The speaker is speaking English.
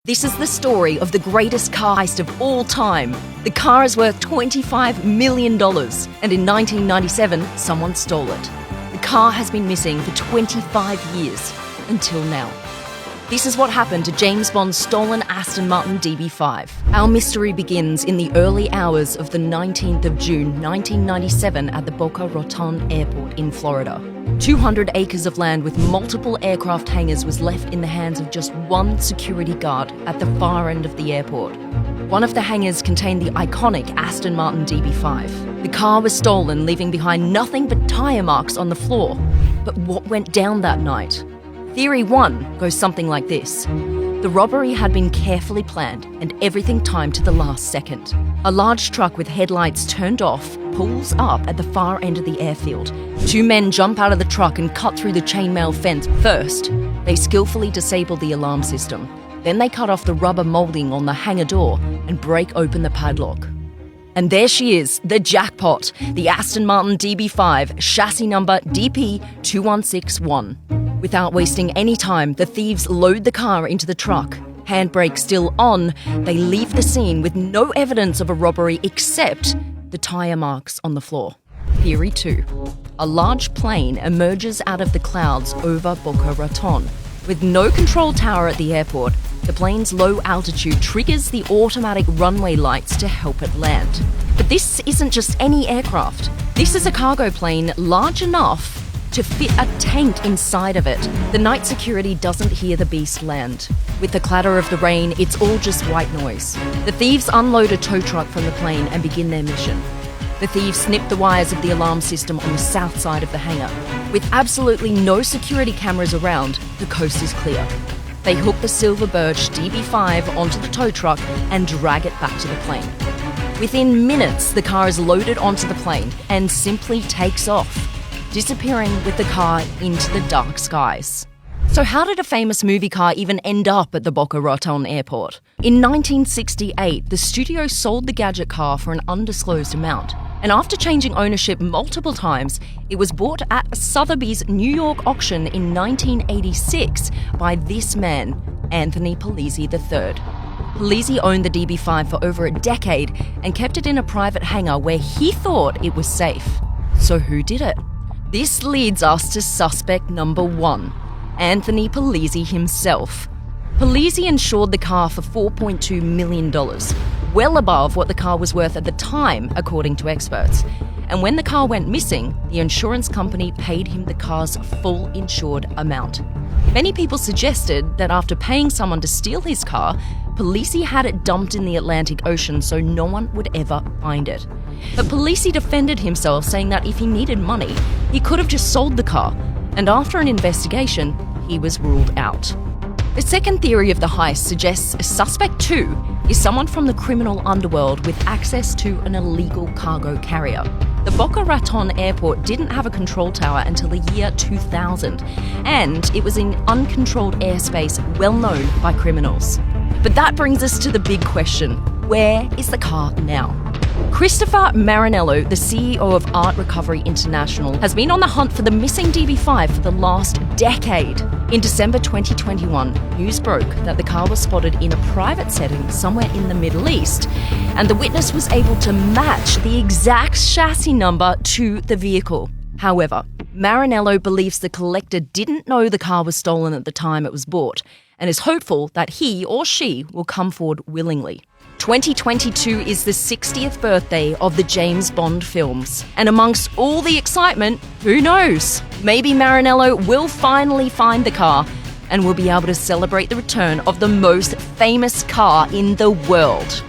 This is the story of the greatest car heist of all time. The car is worth $25 million, and in 1997, someone stole it. The car has been missing for 25 years, until now. This is what happened to James Bond's stolen Aston Martin DB5. Our mystery begins in the early hours of the 19th of June, 1997 at the Boca Raton Airport in Florida. 200 acres of land with multiple aircraft hangars was left in the hands of just one security guard at the far end of the airport. One of the hangars contained the iconic Aston Martin DB5. The car was stolen, leaving behind nothing but tyre marks on the floor. But what went down that night? Theory 1 goes something like this. The robbery had been carefully planned and everything timed to the last second. A large truck with headlights turned off pulls up at the far end of the airfield. Two men jump out of the truck and cut through the chainmail fence. First, they skillfully disable the alarm system. Then they cut off the rubber moulding on the hangar door and break open the padlock. And there she is, the jackpot, the Aston Martin DB5, chassis number DP2161. Without wasting any time, the thieves load the car into the truck. Handbrake still on, they leave the scene with no evidence of a robbery except the tyre marks on the floor. Theory 2. A large plane emerges out of the clouds over Boca Raton. With no control tower at the airport, the plane's low altitude triggers the automatic runway lights to help it land. But this isn't just any aircraft. This is a cargo plane large enough to fit a tank inside of it. The night security doesn't hear the beast land. With the clatter of the rain, it's all just white noise. The thieves unload a tow truck from the plane and begin their mission. The thieves snip the wires of the alarm system on the south side of the hangar. With absolutely no security cameras around, the coast is clear. They hook the silver birch DB5 onto the tow truck and drag it back to the plane. Within minutes, the car is loaded onto the plane and simply takes off, disappearing with the car into the dark skies. So how did a famous movie car even end up at the Boca Raton Airport? In 1968, the studio sold the gadget car for an undisclosed amount. And after changing ownership multiple times, it was bought at Sotheby's New York auction in 1986 by this man, Anthony Polizzi III. Polizzi owned the DB5 for over a decade and kept it in a private hangar where he thought it was safe. So who did it? This leads us to suspect number 1, Anthony Polizzi himself. Polizzi insured the car for $4.2 million, well above what the car was worth at the time, according to experts. And when the car went missing, the insurance company paid him the car's full insured amount. Many people suggested that after paying someone to steal his car, Polizzi had it dumped in the Atlantic Ocean so no one would ever find it. But Polizzi defended himself, saying that if he needed money, he could have just sold the car, and after an investigation, he was ruled out. The second theory of the heist suggests suspect 2 is someone from the criminal underworld with access to an illegal cargo carrier. The Boca Raton Airport didn't have a control tower until the year 2000, and it was in uncontrolled airspace well known by criminals. But that brings us to the big question: where is the car now? Christopher Marinello, the CEO of Art Recovery International, has been on the hunt for the missing DB5 for the last decade. In December 2021, news broke that the car was spotted in a private setting somewhere in the Middle East, and the witness was able to match the exact chassis number to the vehicle. However, Marinello believes the collector didn't know the car was stolen at the time it was bought, and is hopeful that he or she will come forward willingly. 2022 is the 60th birthday of the James Bond films. And amongst all the excitement, who knows? Maybe Marinello will finally find the car and will be able to celebrate the return of the most famous car in the world.